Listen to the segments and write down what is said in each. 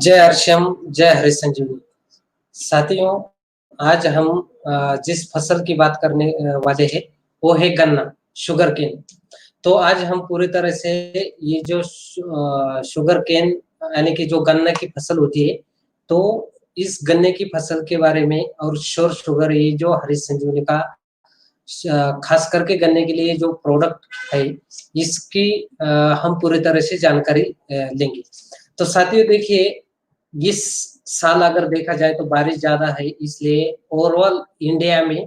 जय हर्षम, जय हरि संजीवनी। साथियों, आज हम जिस फसल की बात करने वाले हैं वो है गन्ना, शुगर केन। तो आज हम पूरी तरह से ये जो शुगर केन यानी कि जो गन्ना की फसल होती है, तो इस गन्ने की फसल के बारे में और श्योर शुगर ये जो हरि संजीवनी का खास करके गन्ने के लिए जो प्रोडक्ट है, इसकी हम पूरी तरह से जानकारी लेंगे। तो साथियों देखिए, इस साल अगर देखा जाए तो बारिश ज़्यादा है, इसलिए ओवरऑल इंडिया में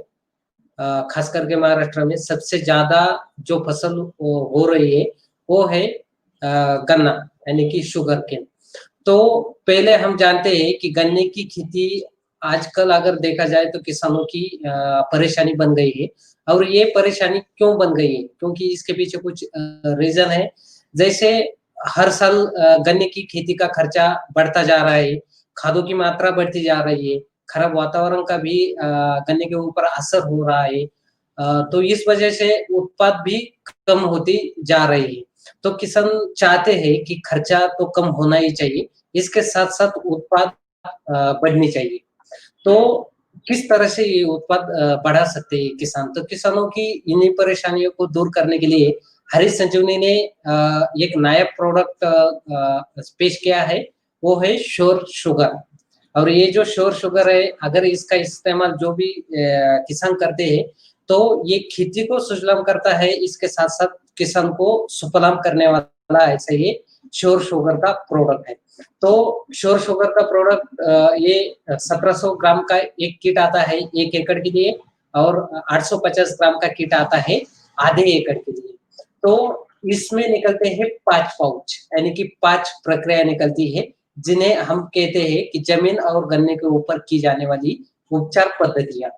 खास करके महाराष्ट्र में सबसे ज़्यादा जो फसल हो रही है, वो है गन्ना यानी कि शुगर केन। तो पहले हम जानते हैं कि गन्ने की खेती आजकल अगर देखा जाए तो किसानों की परेशानी बन गई है। और ये परेशानी क्यों बन गई है? क्योंकि इसके पीछे कुछ रीज़न है। जैसे हर साल गन्ने की खेती का खर्चा बढ़ता जा रहा है, खादों की मात्रा बढ़ती जा रही है, खराब वातावरण का भी गन्ने के ऊपर असर हो रहा है। तो इस वजह से उत्पाद भी कम होती जा रही है। तो किसान चाहते हैं कि खर्चा तो कम होना ही चाहिए, इसके साथ-साथ उत्पाद बढ़नी चाहिए। तो किस तरह से ये उत्पाद बढ़ा सकते हैं किसान? तो किसानों की इन्हीं परेशानियों को दूर करने के लिए हरीश संजीवनी ने एक नया प्रोडक्ट पेश किया है, वो है श्योर शुगर। और ये जो श्योर शुगर है, अगर इसका इस्तेमाल जो भी किसान करते हैं, तो ये खेती को सुजलाम करता है, इसके साथ-साथ किसान को सुफलाम करने वाला ऐसा ये श्योर शुगर का प्रोडक्ट है। तो श्योर शुगर का प्रोडक्ट ये 1700 ग्राम का एक किट आता है 1 एकड़ के लिए, और 850 ग्राम का किट आता है आधे एकड़ के लिए। तो इसमें निकलते हैं 5 पाउच, यानी कि 5 प्रक्रिया निकलती है, जिन्हें हम कहते हैं कि जमीन और गन्ने के ऊपर की जाने वाली उपचार पद्धतियाँ।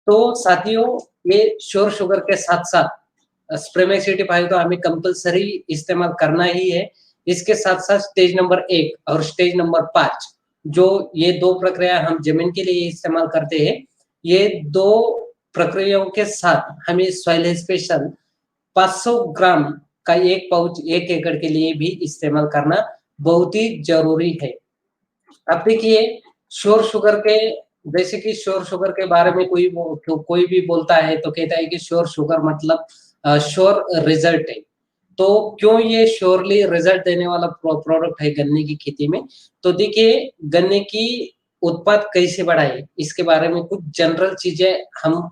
तो साथियों, ये श्योर शुगर के साथ-साथ स्प्रेमेसिटिफाइव तो हमें कंपल्सरी इस्तेमाल करना ही है। इसके साथ-साथ स्टेज नंबर 1 और स्टेज नंबर 5, जो ये 2 प्रक्रिया हम ज़मीन के लिए इस्तेमाल करते हैं, ये 2 प्रक्रियाओं के साथ हमें सॉइल स्पेशल 500 ग्राम का 1 पाउच 1 एकड़ के लिए भी इस्तेमाल करना बहुत ही ज़रूरी है। अब देखिए, श्योर शुगर के जैसे कि श्योर शुगर के बारे में कोई भी बोलता है तो कहता है कि श्योर शुगर मतलब श्योर रिजल्ट है। तो क्यों ये श्योरली रिजल्ट देने वाला प्रोडक्ट है गन्ने की खेती में? तो देखिए, गन्ने की उत्पाद कैसे बढ़ाएँ, इसके बारे में कुछ जनरल चीज़ें हम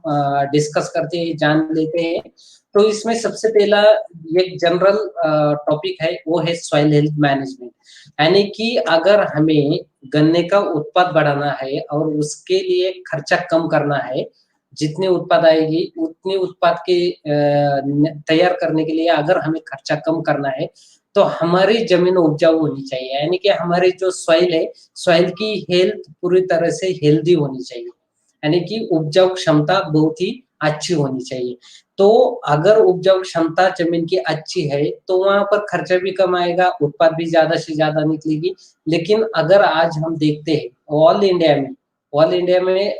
डिस्कस करते हैं, जान लेते हैं। तो इसमें सबसे पहला एक जनरल टॉपिक है, वो है सॉइल हेल्थ मैनेजमेंट। यानी कि अगर हमें गन्ने का उत्पाद बढ़ाना है और उसके लिए खर्चा कम करना है, जितनी उत्पाद आएगी उतनी उत्पाद के तैयार करने के लिए अगर हमें खर्चा कम करना है, तो हमारी ज़मीन उपजाऊ होनी चाहिए। यानी कि हमारी जो सॉइल है, सॉइल की हेल्थ पूरी तरह से हेल्दी होनी चाहिए। यानी कि उपजाऊ क्षमता बहुत ही अच्छी होनी चाहिए। तो अगर उपजाऊ क्षमता ज़मीन की अच्छी है, तो वहाँ पर खर्चा भी कम आएगा, उत्पाद भी ज़्यादा से ज़्यादा निकलेगी। लेकिन अगर आज हम देखते हैं ऑल इंडिया में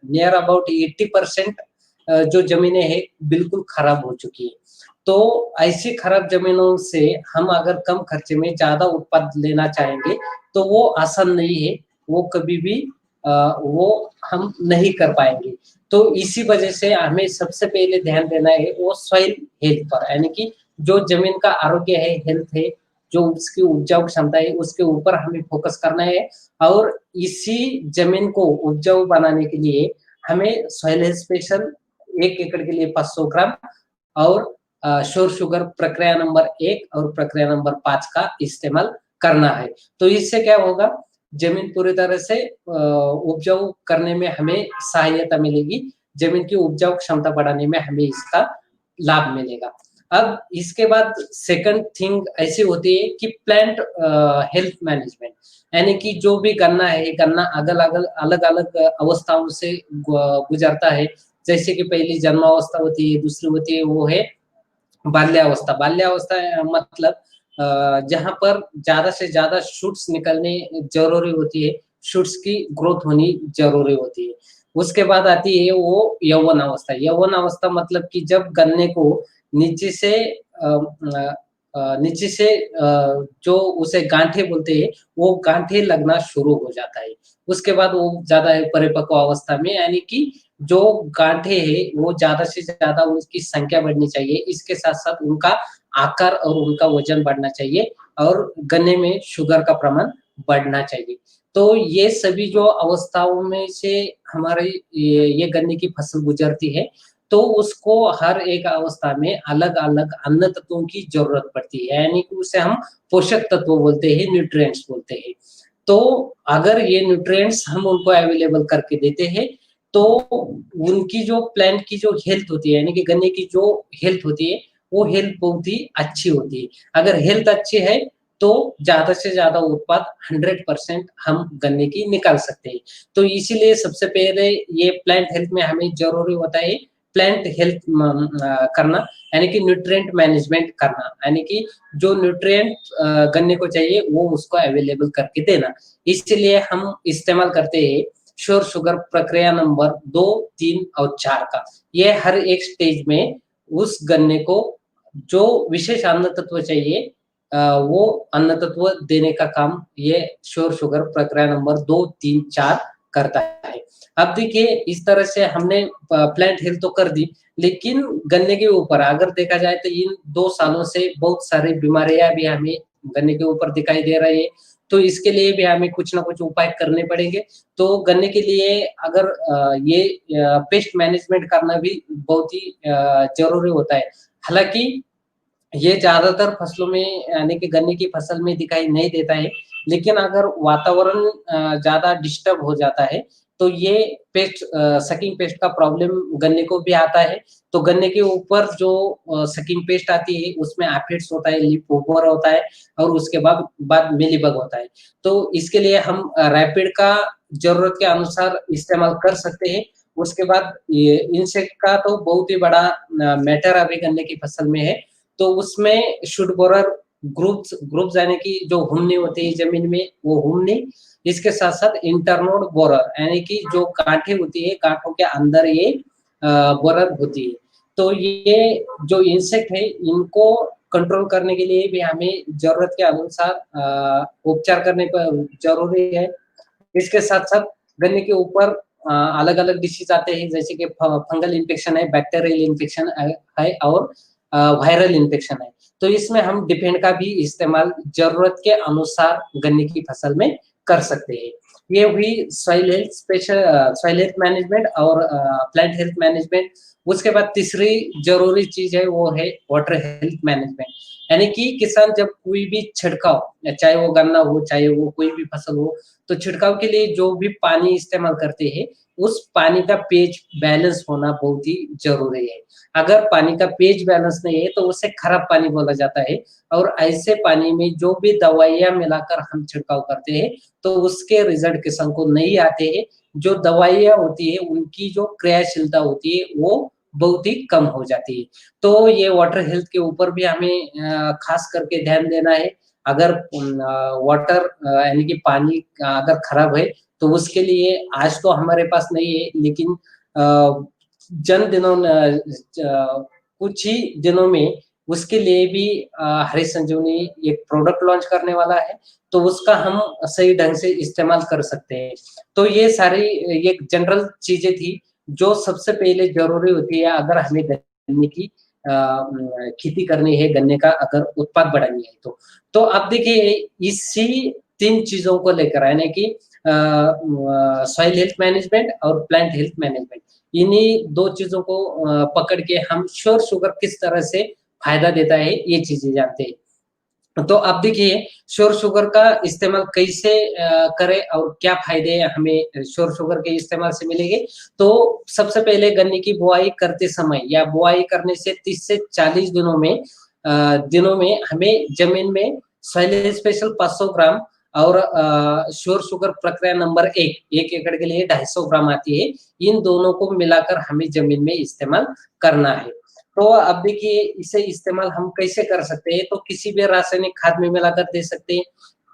नियर अबाउट 80% जो ज़मीनें हैं, बिल्कुल खराब हो चुकी हैं। तो ऐसी खराब ज़मीनों से हम अगर कम खर्चे में ज़्यादा उत्पाद लेना चाहेंगे, तो वो आसान नहीं है, वो कभी भी वो हम नहीं कर पाएँगे। तो इसी वजह से हमें सबसे पहले ध्यान देना है वो सॉइल हेल्थ पर, यानी कि जो ज़मीन का आरोग्य है, हेल्थ है, जो उसकी उपजाऊ क्षमता है, उसके ऊपर हमें फ़ोकस करना है। और इसी ज़मीन को उपजाऊ बनाने के लिए हमें सॉइल हेल्थ स्पेशल 1 एकड़ के लिए 500 ग्राम और श्योर शुगर प्रक्रिया नंबर 1 और प्रक्रिया नंबर 5 का इस्तेमाल करना है। तो इससे क्या होगा, ज़मीन पूरी तरह से उपजाऊ करने में हमें सहायता मिलेगी, ज़मीन की उपजाऊ क्षमता बढ़ाने में हमें इसका लाभ मिलेगा। अब इसके बाद सेकंड थिंग ऐसी होती है कि प्लांट हेल्थ मैनेजमेंट, यानी कि जो भी गन्ना है, गन्ना अलग-अलग अवस्थाओं से गुज़रता है। जैसे कि पहली जन्मावस्था होती है, दूसरी होती है वो है बाल्यावस्था। बाल्यावस्था मतलब जहाँ पर ज़्यादा से ज़्यादा शूट्स निकलने ज़रूरी होती है, शूट्स की ग्रोथ होनी ज़रूरी होती है। उसके बाद आती है वो यौवन अवस्था। यौवन अवस्था मतलब कि जब गन्ने को नीचे से नीचे से जो उसे गांठे बोलते हैं, वो गांठे लगना शुरू हो जाता है। उसके बाद वो ज़्यादा परिपक्व अवस्था में यानी कि जो गांठे हैं, वो ज़्यादा से ज़्यादा उसकी संख्या बढ़नी चाहिए। इसके साथ-साथ उनका आकार और उनका वज़न बढ़ना चाहिए और गन्ने में शुगर का प्रमाण बढ़ना चाहिए। तो ये सभी जो अवस्थाओं में से हमारी ये गन्ने की फसल गुज़रती है, तो उसको हर एक अवस्था में अलग-अलग अन्न तत्वों की ज़रूरत पड़ती है, यानी कि उसे हम पोषक तत्व बोलते हैं, न्यूट्रिएंट्स बोलते हैं। तो अगर ये न्यूट्रिएंट्स हम उनको अवेलेबल करके देते हैं, तो उनकी जो प्लांट की जो हेल्थ होती है, यानी कि गन्ने की जो हेल्थ होती है, वो हेल्थ बहुत ही अच्छी होती है। अगर हेल्थ अच्छी है, तो ज़्यादा से ज़्यादा उत्पाद 100% हम गन्ने की निकाल सकते हैं। तो इसीलिए सबसे पहले ये प्लांट हेल्थ में हमें ज़रूरी होता है प्लांट हेल्थ करना, यानी कि न्यूट्रिएंट मैनेजमेंट करना, यानी कि जो न्यूट्रिएंट गन्ने को चाहिए वो उसको अवेलेबल करके देना। इसलिए हम इस्तेमाल करते हैं श्योर शुगर प्रक्रिया नंबर 2, 3 और 4 का। ये हर एक स्टेज में उस गन्ने को जो विशेष अन्न तत्व चाहिए वो अन्न तत्व देने का काम ये श्योर शुगर प्रक्रिया नंबर 2, 3, 4 करता है। अब देखिए इस तरह से हमने प्लांट हेल्थ तो कर दी, लेकिन गन्ने के ऊपर अगर देखा जाए तो इन 2 सालों से बहुत सारी बीमारियाँ भी हमें गन्ने के ऊपर दिखाई दे रही है, तो इसके लिए भी हमें कुछ ना कुछ उपाय करने पड़ेंगे। तो गन्ने के लिए अगर ये पेस्ट मैनेजमेंट करना भी बहुत ही ज़रूरी होता है। हालाँकि ये ज़्यादातर फसलों में यानी कि गन्ने की फसल में दिखाई नहीं देता है, लेकिन अगर वातावरण ज़्यादा डिस्टर्ब हो जाता है, तो ये सकिंग पेस्ट का प्रॉब्लम गन्ने को भी आता है। तो गन्ने के ऊपर जो सकिंग पेस्ट आती है, उसमें एफिड्स होता है, लीफ होपर होता है और उसके बाद मिलीबग होता है। तो इसके लिए हम रैपिड का ज़रूरत के अनुसार इस्तेमाल कर सकते हैं। उसके बाद ये इंसेक्ट का तो बहुत ही बड़ा मैटर अभी गन्ने की फसल में है। तो उसमें शुड बोरर ग्रुप्स यानी कि जो हुमनी होती है ज़मीन में, वो हुमनी, इसके साथ-साथ इंटरनोड बोरर यानी कि जो गाँठें होती है, गाँठों के अंदर ये बोरर होती है। तो ये जो इंसेक्ट है, इनको कंट्रोल करने के लिए भी हमें ज़रूरत के अनुसार उपचार करने प ज़रूरी है। इसके साथ-साथ गन्ने के ऊपर अलग-अलग डिसीज़ आते हैं जैसे कि फंगल इन्फेक्शन है, बैक्टीरियल इन्फेक्शन है और वायरल इन्फेक्शन है। तो इसमें हम डिफेंड का भी इस्तेमाल ज़रूरत के अनुसार गन्ने की फसल में कर सकते हैं। ये हुई सॉइल हेल्थ मैनेजमेंट और प्लांट हेल्थ मैनेजमेंट। उसके बाद तीसरी ज़रूरी चीज़ है वो है वाटर हेल्थ मैनेजमेंट। यानी कि किसान जब कोई भी छिड़काव, चाहे वो गन्ना हो, चाहे वो कोई भी फसल हो, तो छिड़काव के लिए जो भी पानी इस्तेमाल करते हैं, उस पानी का पीएच बैलेंस होना बहुत ही ज़रूरी है। अगर पानी का पीएच बैलेंस नहीं है, तो उसे खराब पानी बोला जाता है और ऐसे पानी में जो भी दवाइयाँ मिलाकर हम छिड़काव करते हैं, तो उसके रिज़ल्ट किसान को नहीं आते हैं। जो दवाइयाँ होती है, उनकी जो क्रियाशीलता होती है, वो बहुत ही कम हो जाती है। तो ये वाटर हेल्थ के ऊपर भी हमें ख़ास करके ध्यान देना है। अगर वाटर यानी कि पानी अगर खराब है, तो उसके लिए आज तो हमारे पास नहीं है, लेकिन अ, जन दिनों कुछ ही दिनों में उसके लिए भी हरी संजीवनी एक प्रोडक्ट लॉन्च करने वाला है, तो उसका हम सही ढंग से इस्तेमाल कर सकते हैं। तो ये सारी ये जनरल चीज़ें थी, जो सबसे पहले ज़रूरी होती है अगर हमें गन्ने की खेती करनी है, गन्ने का अगर उत्पाद बढ़ानी है तो। तो अब देखिए इसी 3 चीज़ों को लेकर यानी कि सॉइल हेल्थ मैनेजमेंट और प्लांट हेल्थ मैनेजमेंट, इन्हीं 2 चीज़ों को पकड़ के हम श्योर शुगर किस तरह से फ़ायदा देता है, ये चीज़ें जानते हैं। तो अब देखिए श्योर शुगर का इस्तेमाल कैसे करें और क्या फ़ायदे हमें श्योर शुगर के इस्तेमाल से मिलेंगे। तो सबसे पहले गन्ने की बुआई करते समय या बुआई करने से 30 से 40 दिनों में हमें ज़मीन में सॉइल स्पेशल 500 ग्राम और श्योर शुगर प्रक्रिया नंबर 1 एकड़ के लिए 250 ग्राम आती है। इन दोनों को मिलाकर हमें ज़मीन में इस्तेमाल करना है। तो अब देखिए इसे इस्तेमाल हम कैसे कर सकते हैं, तो किसी भी रासायनिक खाद में मिलाकर दे सकते हैं,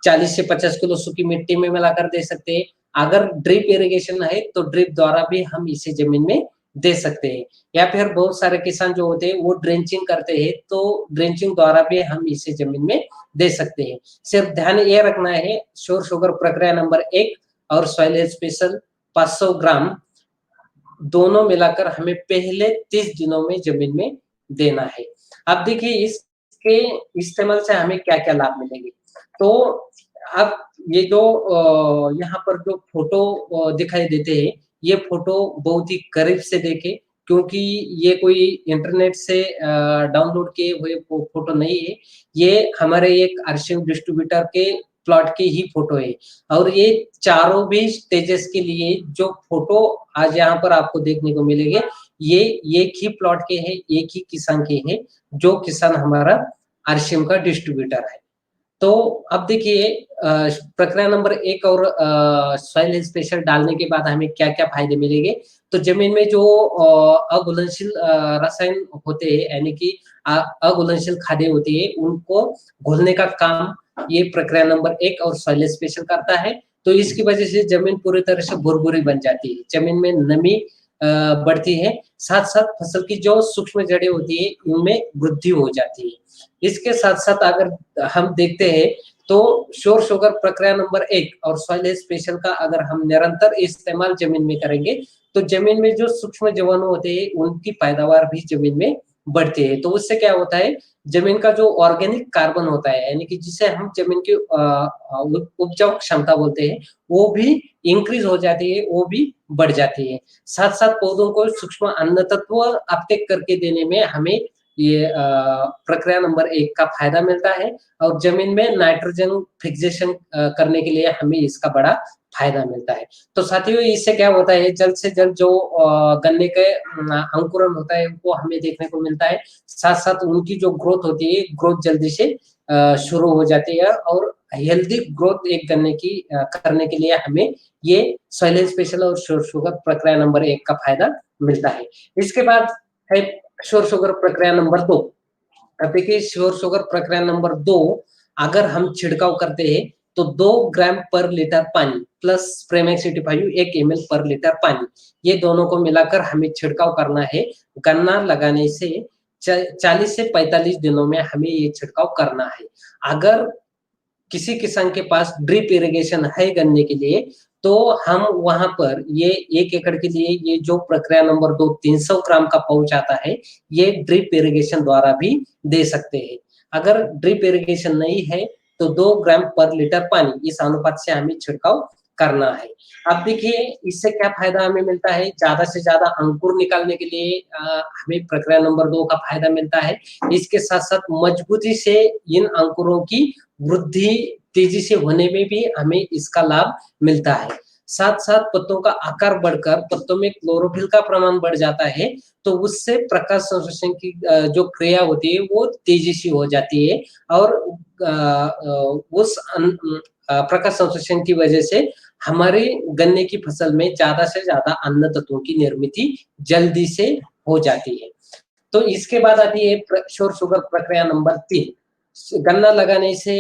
40 से 50 किलो सूखी मिट्टी में मिलाकर दे सकते हैं। अगर ड्रिप इरिगेशन है, तो ड्रिप द्वारा भी हम इसे ज़मीन में दे सकते हैं। या फिर बहुत सारे किसान जो होते हैं वो ड्रेंचिंग करते हैं, तो ड्रेंचिंग द्वारा भी हम इसे जमीन में दे सकते हैं। सिर्फ ध्यान ये रखना है, श्योर शुगर प्रक्रिया नंबर 1 और सॉइल हेल्थ स्पेशल 500 ग्राम दोनों मिलाकर हमें पहले 30 दिनों में जमीन में देना है। अब देखिए इसके इस्तेमाल से हमें क्या-क्या लाभ मिलेंगे। तो अब ये जो यहाँ पर जो फ़ोटो दिखाई देते हैं, ये फ़ोटो बहुत ही करीब से देखें, क्योंकि ये कोई इंटरनेट से डाउनलोड किए हुए फ़ोटो नहीं है। ये हमारे एक आर्शिव डिस्ट्रीब्यूटर के प्लॉट की ही फ़ोटो है। और ये चारों भी स्टेजेस के लिए जो फ़ोटो आज यहाँ पर आपको देखने को मिलेंगे, ये एक ही प्लॉट के हैं, एक ही किसान के हैं, जो किसान हमारा आरसीएम का डिस्ट्रीब्यूटर है। तो अब देखिए प्रक्रिया नंबर 1 और सॉइल हेल्थ स्पेशल डालने के बाद हमें क्या-क्या फ़ायदे मिलेंगे। तो ज़मीन में जो अघुलनशील रसायन होते हैं, यानी कि अघुलनशील खादें होती है, उनको घोलने का काम ये प्रक्रिया नंबर 1 और सॉइल हेल्थ स्पेशल करता है। तो इसकी वजह से ज़मीन पूरी तरह से भुरभुरी बन जाती है, ज़मीन में नमी बढ़ती है, साथ-साथ फसल की जो सूक्ष्म जड़ें होती है, उनमें वृद्धि हो जाती है। इसके साथ-साथ अगर हम देखते हैं, तो श्योर शुगर प्रक्रिया नंबर 1 और सॉइल हेल्थ स्पेशल का अगर हम निरंतर इस्तेमाल ज़मीन में करेंगे, तो ज़मीन में जो सूक्ष्म जीवाणु होते हैं, उनकी पैदावार भी ज़मीन में बढ़ती है। तो उससे क्या होता है, ज़मीन का जो ऑर्गेनिक कार्बन होता है, यानी कि जिसे हम ज़मीन की उपजाऊ क्षमता बोलते हैं, वो भी इंक्रीज़ हो जाती है, वो भी बढ़ जाती है। साथ-साथ पौधों को सूक्ष्म अन्न तत्व अपटेक करके देने में हमें ये प्रक्रिया नंबर 1 का फ़ायदा मिलता है, और ज़मीन में नाइट्रोजन फिक्सेशन करने के लिए हमें इसका बड़ा फ़ायदा मिलता है। तो साथियों, इससे क्या होता है, जल्द से जल्द जो गन्ने के अंकुरण होता है, वो हमें देखने को मिलता है। साथ-साथ उनकी जो ग्रोथ होती है, ग्रोथ जल्दी से शुरू हो जाती है, और हेल्दी ग्रोथ एक गन्ने की करने के लिए हमें ये सॉइल हेल्थ स्पेशल और श्योर शुगर प्रक्रिया नंबर 1 का फ़ायदा मिलता है। इसके बाद है श्योर शुगर प्रक्रिया नंबर 2। अब देखिए श्योर शुगर प्रक्रिया नंबर 2 अगर हम छिड़काव करते हैं, तो 2 ग्राम पर लीटर पानी प्लस प्रेमेक्स 85 1 एमएल पर लीटर पानी, ये दोनों को मिलाकर हमें छिड़काव करना है। गन्ना लगाने से 40 से 45 दिनों में हमें ये छिड़काव करना है। अगर किसी किसान के पास ड्रिप इरिगेशन है गन्ने के लिए, तो हम वहाँ पर ये 1 एकड़ के लिए ये जो प्रक्रिया नंबर 2 300 ग्राम का पाउच आता है, ये ड्रिप इरिगेशन द्वारा भी दे सकते हैं। अगर ड्रिप इरिगेशन नहीं है, तो 2 ग्राम पर लीटर पानी इस अनुपात से हमें छिड़काव करना है। अब देखिए इससे क्या फ़ायदा हमें मिलता है, ज़्यादा से ज़्यादा अंकुर निकालने के लिए हमें प्रक्रिया नंबर 2 का फ़ायदा मिलता है। इसके साथ-साथ मजबूती से इन अंकुरों की वृद्धि तेजी से होने में भी हमें इसका लाभ मिलता है। साथ-साथ पत्तों का आकार बढ़कर पत्तों में क्लोरोफिल का प्रमाण बढ़ जाता है, तो उससे प्रकाश संश्लेषण की जो क्रिया होती है वो तेजी से हो जाती है, और उस प्रकाश संश्लेषण की वजह से हमारे गन्ने की फसल में ज़्यादा से ज़्यादा अन्न तत्वों की निर्मिती जल्दी से हो जाती है। तो इसके बाद आती है श्योर शुगर प्रक्रिया नंबर 3। गन्ना लगाने से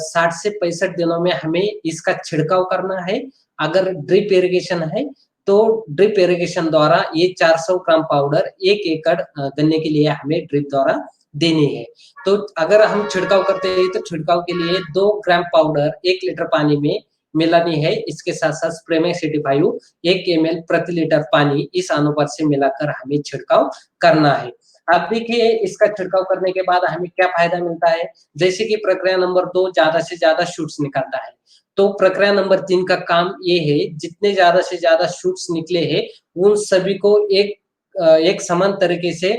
60 से 65 दिनों में हमें इसका छिड़काव करना है। अगर ड्रिप इरिगेशन है, तो ड्रिप इरिगेशन द्वारा ये 400 ग्राम पाउडर 1 एकड़ गन्ने के लिए हमें ड्रिप द्वारा देनी है। तो अगर हम छिड़काव करते हैं, तो छिड़काव के लिए 2 ग्राम पाउडर 1 लीटर पानी में मिलानी है। इसके साथ-साथ स्प्रेमेक्स 85 1 एमएल प्रति लीटर पानी इस अनुपात से मिलाकर हमें छिड़काव करना है। अब देखिए इसका छिड़काव करने के बाद हमें क्या फ़ायदा मिलता है, जैसे कि प्रक्रिया नंबर 2 ज़्यादा से ज़्यादा शूट्स निकालता है, तो प्रक्रिया नंबर 3 का काम ये है, जितने ज़्यादा से ज़्यादा शूट्स निकले हैं, उन सभी को एक समान तरीके से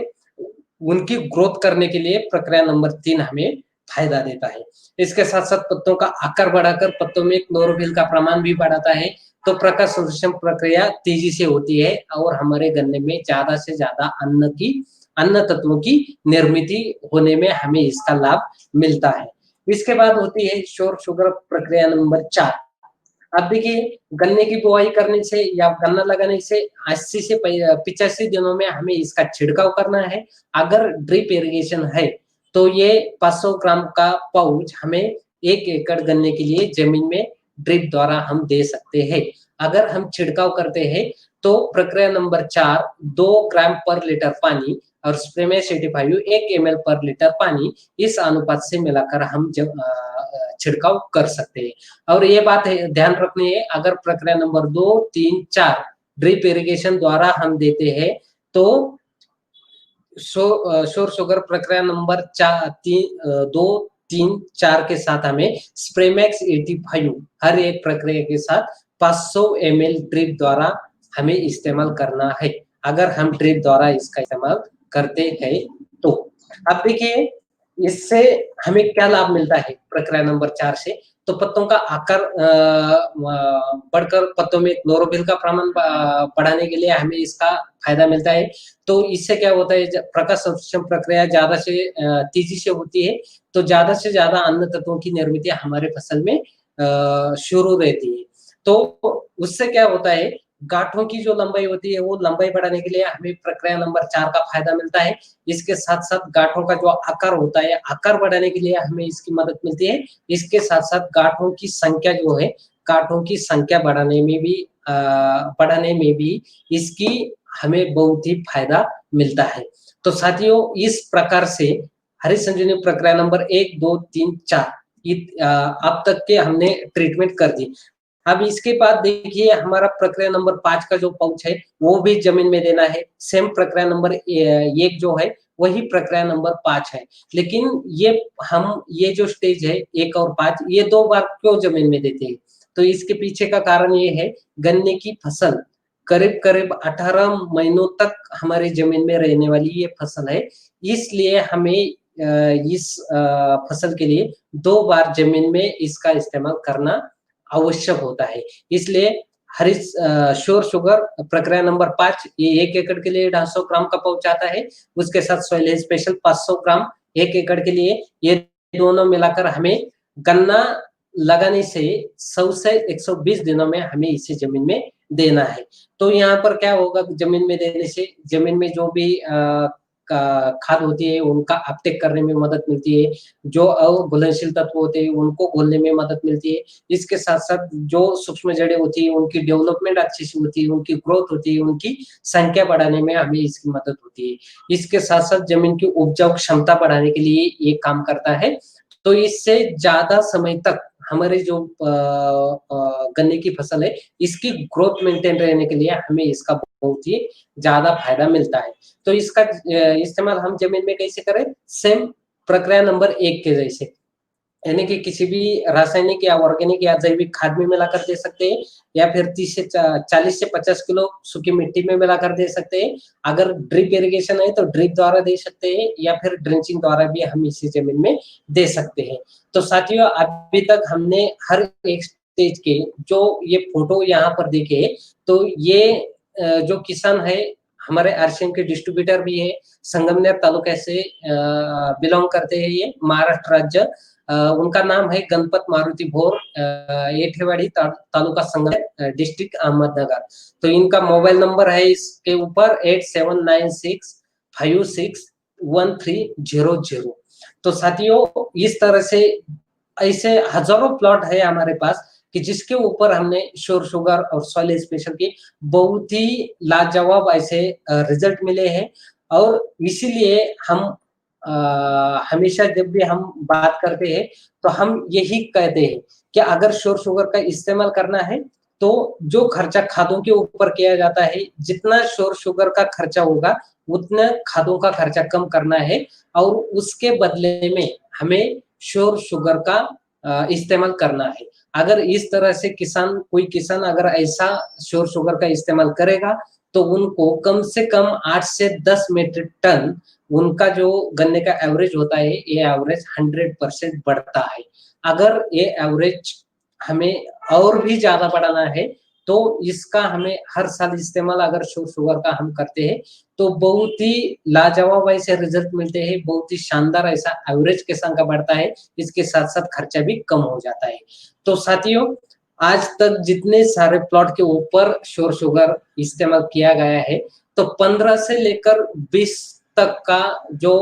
उनकी ग्रोथ करने के लिए प्रक्रिया नंबर 3 हमें फ़ायदा देता है। इसके साथ-साथ पत्तों का आकार बढ़ाकर पत्तों में क्लोरोफिल का प्रमाण भी बढ़ाता है, तो प्रकाश संश्लेषण प्रक्रिया तेज़ी से होती है, और हमारे गन्ने में ज़्यादा से ज़्यादा अन्न तत्वों की निर्मिती होने में हमें इसका लाभ मिलता है। इसके बाद होती है श्योर शुगर प्रक्रिया नंबर 4। अब देखिए गन्ने की बुआई करने से या गन्ना लगाने से 80 से 85 दिनों में हमें इसका छिड़काव करना है। अगर ड्रिप इरिगेशन है, तो ये 500 ग्राम का पाउच हमें 1 एकड़ गन्ने के लिए ज़मीन में ड्रिप द्वारा हम दे सकते हैं। अगर हम छिड़काव करते हैं तो प्रक्रिया नंबर 4 2 ग्राम पर लीटर पानी और स्प्रेमेक्स 85 1 ml पर लीटर पानी इस अनुपात से मिलाकर हम जब छिड़काव कर सकते हैं। और ये बात है ध्यान रखनी है, अगर प्रक्रिया नंबर 2 3 4 ड्रिप इरिगेशन द्वारा हम देते हैं तो शोर शुगर प्रक्रिया नंबर 2 3 4 के साथ हमें स्प्रेमेक्स 85 हर एक प्रक्रिया के साथ 500 ml ड्रिप द्वारा हमें इस्तेमाल करना है। अगर हम ड्रिप द्वारा इसका इस्तेमाल करते हैं तो अब देखिए इससे हमें क्या लाभ मिलता है प्रक्रिया नंबर 4 से। तो पत्तों का आकार बढ़कर पत्तों में क्लोरोफिल का प्रमाण बढ़ाने के लिए हमें इसका फायदा मिलता है। तो इससे क्या होता है, प्रकाश संश्लेषण प्रक्रिया ज्यादा से तेजी से होती है, तो ज्यादा से ज्यादा अन्य तत्वों की निर्मित हमारे फसल में शुरू रहती है। तो उससे क्या होता है, गांठों की जो लंबाई होती है वो लंबाई बढ़ाने के लिए हमें प्रक्रिया नंबर 4 का फायदा मिलता है। इसके साथ साथ गांठों का जो आकार होता है, आकार बढ़ाने के लिए हमें इसकी मदद मिलती है। इसके साथ साथ गांठों की संख्या जो है, गांठों की संख्या बढ़ाने में भी इसकी हमें बहुत ही फायदा मिलता है। तो साथियों इस प्रकार से हरित संजीवनी प्रक्रिया नंबर 1 2 3 4 अब तक के हमने ट्रीटमेंट कर दी। अब इसके बाद देखिए हमारा प्रक्रिया नंबर 5 का जो पाउच है वो भी जमीन में देना है। सेम प्रक्रिया नंबर 1 जो है वही प्रक्रिया नंबर 5 है, लेकिन ये जो स्टेज है 1 और 5 ये 2 बार क्यों जमीन में देते हैं? तो इसके पीछे का कारण ये है, गन्ने की फसल करीब-करीब 18 महीनों तक हमारी जमीन में रहने वाली ये फसल है, इसलिए हमें इस फसल के लिए 2 बार जमीन में इसका इस्तेमाल करना आवश्यक होता है। इसलिए श्योर शुगर प्रक्रिया नंबर 5 ये 1 एकड़ के लिए 250 ग्राम का पाउच आता है, उसके साथ सॉइल हेल्थ स्पेशल 500 ग्राम 1 एकड़ के लिए, ये दोनों मिलाकर हमें गन्ना लगाने से 100 से 120 दिनों में हमें इसे जमीन में देना है। तो यहाँ पर क्या होगा, जमीन में देने से जमीन में जो भी खाद होती है उनका अपटेक करने में मदद मिलती है, जो अघुलनशील तत्व होते हैं उनको घुलने में मदद मिलती है। इसके साथ-साथ जो सूक्ष्म जड़ें होती है उनकी डेवलपमेंट अच्छी से होती है, उनकी ग्रोथ होती है, उनकी संख्या बढ़ाने में हमें इसकी मदद होती है। इसके साथ-साथ जमीन की उपजाऊ क्षमता बढ़ाने के लिए ये काम करता है। तो इससे ज़्यादा समय तक हमारी जो गन्ने की फसल है इसकी ग्रोथ मेंटेन रहने के लिए हमें इसका बहुत ही ज़्यादा फायदा मिलता है। तो इसका इस्तेमाल हम जमीन में कैसे करें? सेम प्रक्रिया नंबर 1 के जैसे, यानी कि किसी भी रासायनिक या ऑर्गेनिक या जैविक खाद में मिलाकर दे सकते हैं, या फिर 40 से 50 किलो सूखी मिट्टी में मिलाकर दे सकते हैं। अगर ड्रिप इरिगेशन है तो ड्रिप द्वारा दे सकते हैं, या फिर ड्रेंचिंग द्वारा भी हम इसी जमीन में दे सकते हैं। तो साथियों अभी तक हमने हर एक स्टेज के जो ये फोटो यहाँ पर देखे, तो ये जो किसान है हमारे आरसीएम के डिस्ट्रीब्यूटर भी है, संगमनेर तालुका से बिलोंग करते हैं ये, महाराष्ट्र राज्य। उनका नाम है गणपत मारुति भोर, येठेवाड़ी तालुका संगमनेर, डिस्ट्रिक्ट अहमदनगर। तो इनका मोबाइल नंबर है इसके ऊपर 8796561300। तो साथियों इस तरह से ऐसे हजारों प्लॉट है हमारे पास कि जिसके ऊपर हमने श्योर शुगर और सॉइल स्पेशल की बहुत ही लाजवाब ऐसे रिजल्ट मिले हैं। और इसीलिए हम हमेशा जब भी हम बात करते हैं तो हम यही कहते हैं कि अगर श्योर शुगर का इस्तेमाल करना है तो जो खर्चा खादों के ऊपर किया जाता है, जितना श्योर शुगर का खर्चा होगा उतना खादों का खर्चा कम करना है, और उसके बदले में हमें श्योर शुगर का इस्तेमाल करना है। अगर इस तरह से कोई किसान अगर ऐसा श्योर शुगर का इस्तेमाल करेगा तो उनको कम से कम 8 से 10 मीट्रिक टन उनका जो गन्ने का एवरेज होता है, ये एवरेज 100% बढ़ता है। अगर ये एवरेज हमें और भी ज्यादा बढ़ाना है तो इसका हमें हर साल इस्तेमाल अगर श्योर शुगर का हम करते हैं तो बहुत ही लाजवाब ऐसे रिजल्ट मिलते हैं, बहुत ही शानदार ऐसा एवरेज किसान का बढ़ता है। इसके साथ साथ खर्चा भी कम हो जाता है। तो साथियों आज तक जितने सारे प्लॉट के ऊपर श्योर शुगर इस्तेमाल किया गया है, तो 15 से लेकर 20 तक का जो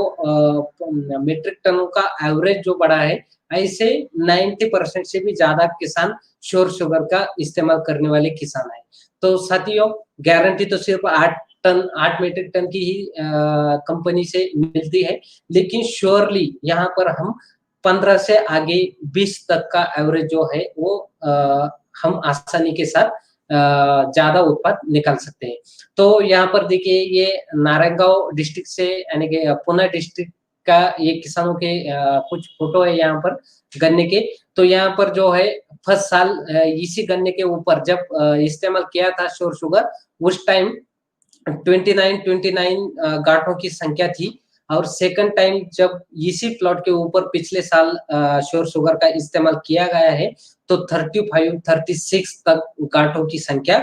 मीट्रिक टनों का एवरेज जो बढ़ा है, ऐसे 90% से भी ज़्यादा किसान श्योर शुगर का इस्तेमाल करने वाले किसान हैं। तो साथियों, गारंटी तो सिर्फ 8 मीट्रिक टन की ही कंपनी से मिलती है, लेकिन श्योरली यहाँ पर हम 15 से आगे 20 तक का एवरेज जो है वो हम आसानी के साथ ज़्यादा उत्पाद निकाल सकते हैं। तो यहाँ पर देखिए, ये नारायणगांव डिस्ट्रिक्ट से यानी कि पुणे डिस्ट्रिक्ट का ये किसानों के कुछ फोटो है यहाँ पर गन्ने के। तो यहाँ पर जो है फर्स्ट साल इसी गन्ने के ऊपर जब इस्तेमाल किया था श्योर शुगर, उस टाइम 29 गांठों की संख्या थी, और सेकंड टाइम जब इसी प्लॉट के ऊपर पिछले साल श्योर शुगर का इस्तेमाल किया गया है, तो 35-36 तक गांठों की संख्या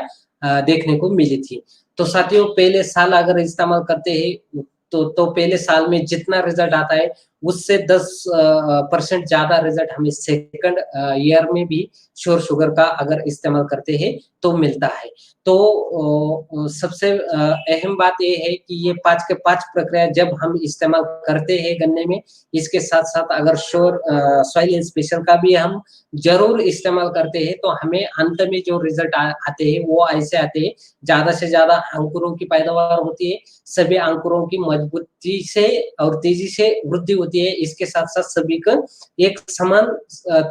देखने को मिली थी। तो साथियों, पहले साल अगर इस्तेमाल करते हैं तो पहले साल में जितना रिजल्ट आता है उससे 10% ज्यादा रिजल्ट हमें सेकंड ईयर में भी श्योर शुगर का अगर इस्तेमाल करते हैं तो मिलता है। तो सबसे अहम बात ये है कि ये 5 के 5 प्रक्रिया जब हम इस्तेमाल करते हैं गन्ने में, इसके साथ-साथ अगर श्योर सॉइल इंस्पेक्शन का भी हम ज़रूर इस्तेमाल करते हैं, तो हमें अंत में जो रिजल्ट आते हैं वो ऐसे आते हैं, ज़्यादा से ज़्यादा अंकुरों की पैदावार होती है, सभी अंकुरों की मजबूती से और तेजी से वृद्धि होती है, इसके साथ-साथ सभी का एक समान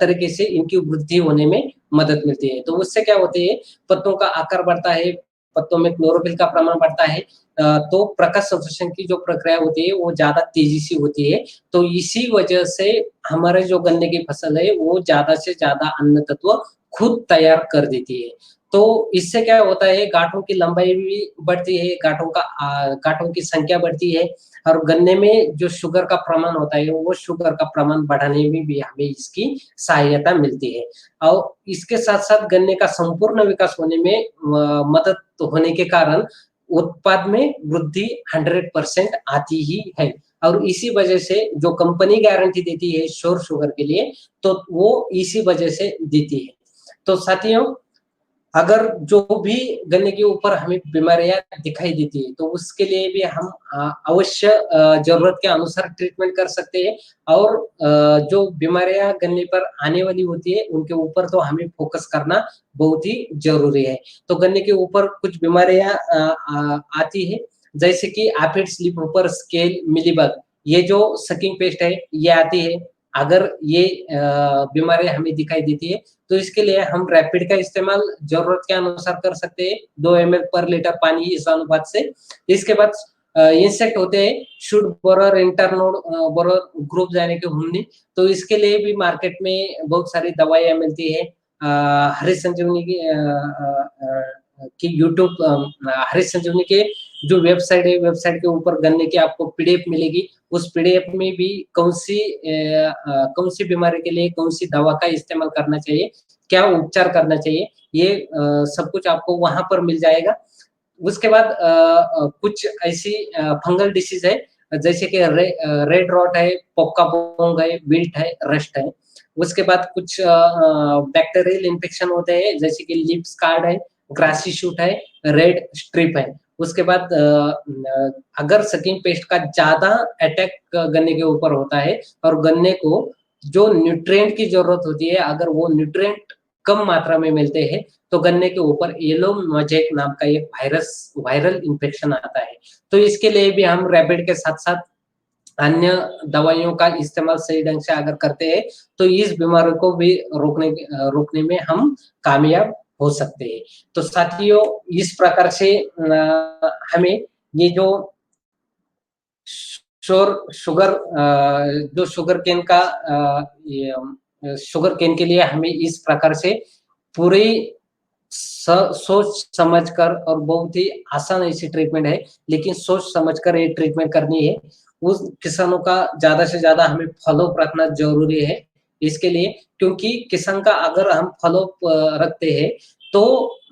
तरीके से इनकी वृद्धि होने में मदद मिलती है। तो उससे क्या होती है, पत्तों का आकार बढ़ता है, पत्तों में क्लोरोफिल का प्रमाण बढ़ता है, तो प्रकाश संश्लेषण की जो प्रक्रिया होती है वो ज़्यादा तेजी से होती है। तो इसी वजह से हमारे जो गन्ने की फसल है वो ज़्यादा से ज़्यादा अन्न तत्व खुद तैयार कर देती है। तो इससे क्या होता है, गाँठों की लंबाई भी बढ़ती है, गाँठों की संख्या बढ़ती है, और गन्ने में जो शुगर का प्रमाण होता है वो शुगर का प्रमाण बढ़ाने में भी हमें इसकी सहायता मिलती है। और इसके साथ-साथ गन्ने का संपूर्ण विकास होने में मदद होने के कारण उत्पाद में वृद्धि 100% आती ही है। और इसी वजह से जो कंपनी गारंटी देती है श्योर शुगर के लिए, तो वो इसी वजह से देती है। तो साथियों, अगर जो भी गन्ने के ऊपर हमें बीमारियाँ दिखाई देती है, तो उसके लिए भी हम अवश्य ज़रूरत के अनुसार ट्रीटमेंट कर सकते हैं, और जो बीमारियाँ गन्ने पर आने वाली होती है, उनके ऊपर तो हमें फ़ोकस करना बहुत ही ज़रूरी है। तो गन्ने के ऊपर कुछ बीमारियाँ आती है, जैसे कि एफिड्स, लीफहोपर, स्केल, मिलीबग, ये जो सकिंग पेस्ट है, ये आती है। अगर ये बीमारियाँ हमें दिखाई देती है, तो इसके लिए हम रैपिड का इस्तेमाल ज़रूरत के अनुसार कर सकते हैं, 2 एमएल पर लीटर पानी इस अनुपात से। इसके बाद इंसेक्ट होते हैं, shoot borer, internode borer, group यानी कि हुमनी, तो इसके लिए भी मार्केट में बहुत सारी दवाइयाँ मिलती है। हरीश संजीवनी की यूट्यूब हरीश संजीवनी के जो वेबसाइट है, वेबसाइट के ऊपर गन्ने की आपको पीडीएफ मिलेगी। उस पीडीएफ में भी कौन सी बीमारी के लिए कौन सी दवा का इस्तेमाल करना चाहिए, क्या उपचार करना चाहिए, ये सब कुछ आपको वहाँ पर मिल जाएगा। उसके बाद कुछ ऐसी फंगल डिसीज़ है, जैसे कि रेड रॉट है, पोक्का-पोंग है, विल्ट है, रस्ट है। उसके बाद कुछ बैक्टीरियल इन्फेक्शन होते हैं, जैसे कि लीफ स्कार्ड है, ग्रासी शूट है, रेड स्ट्रिप है। उसके बाद अगर सकिंग पेस्ट का ज़्यादा अटैक गन्ने के ऊपर होता है, और गन्ने को जो न्यूट्रिएंट की ज़रूरत होती है, अगर वो न्यूट्रिएंट कम मात्रा में मिलते हैं, तो गन्ने के ऊपर येलो मोज़ेक नाम का एक वायरल इन्फेक्शन आता है। तो इसके लिए भी हम रैपिड के साथ-साथ अन्य दवाइयों का इस्तेमाल सही ढंग से अगर करते हैं, तो इस बीमारी को भी रोकने में हम कामयाब हो सकते हैं। तो साथियों, इस प्रकार से हमें ये जो जो शुगर केन का शुगर केन के लिए हमें इस प्रकार से पूरी सोच समझ कर, और बहुत ही आसान ऐसी ट्रीटमेंट है, लेकिन सोच समझ कर ये ट्रीटमेंट करनी है। उस किसानों का ज़्यादा से ज़्यादा हमें फ़ॉलो-अप रखना ज़रूरी है, इसके लिए, क्योंकि किसान का अगर हम फ़ॉलो-अप रखते हैं, तो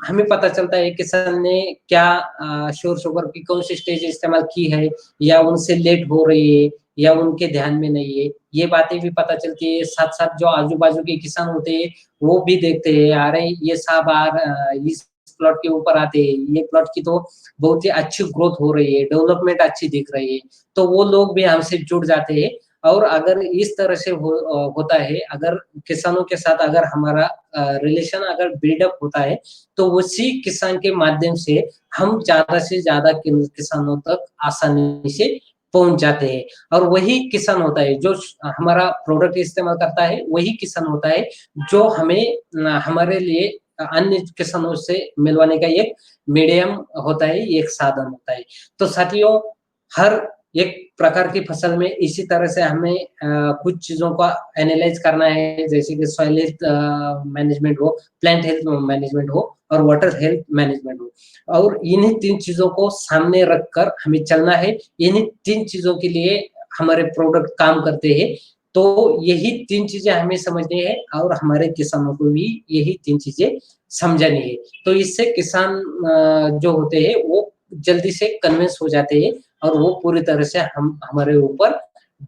हमें पता चलता है किसान ने क्या श्योर शुगर की कौन-सी स्टेज इस्तेमाल की है, या उनसे लेट हो रही है, या उनके ध्यान में नहीं है, ये बातें भी पता चलती है। साथ-साथ जो आजू-बाजू के किसान होते हैं, वो भी देखते हैं, अरे! ये साहब इस प्लॉट के ऊपर आते हैं, ये प्लॉट की तो बहुत ही अच्छी ग्रोथ हो रही है, डेवलपमेंट अच्छी दिख रही है, तो वो लोग भी हमसे जुड़ जाते हैं। और अगर इस तरह से होता है, अगर किसानों के साथ अगर हमारा रिलेशन अगर बिल्डअप होता है, तो उसी किसान के माध्यम से हम ज़्यादा से ज़्यादा किसानों तक आसानी से पहुँच जाते हैं। और वही किसान होता है जो हमारा प्रोडक्ट इस्तेमाल करता है, वही किसान होता है जो हमें हमारे लिए अन्य किसानों से मिलवाने का एक मीडियम होता है, एक साधन होता है। तो साथियों, हर एक प्रकार की फसल में इसी तरह से हमें कुछ चीज़ों का एनालाइज़ करना है, जैसे कि सॉइल हेल्थ मैनेजमेंट हो, प्लांट हेल्थ मैनेजमेंट हो और वाटर हेल्थ मैनेजमेंट हो। और इन्हीं 3 चीज़ों को सामने रखकर हमें चलना है। इन्हीं 3 चीज़ों के लिए हमारे प्रोडक्ट काम करते हैं। तो यही 3 चीज़ें हमें समझनी है और हमारे किसानों को भी यही 3 चीज़ें समझनी है। तो इससे किसान जो होते हैं वो जल्दी से कन्विंस हो जाते हैं और वो पूरी तरह से हम हमारे ऊपर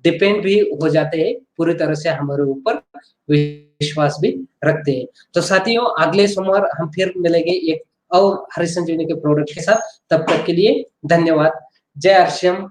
डिपेंड भी हो जाते हैं, पूरी तरह से हमारे ऊपर विश्वास भी रखते हैं। तो साथियों, अगले सोमवार हम फिर मिलेंगे एक और हरि संजीवनी के प्रोडक्ट के साथ। तब तक के लिए धन्यवाद। जय हर्षियम।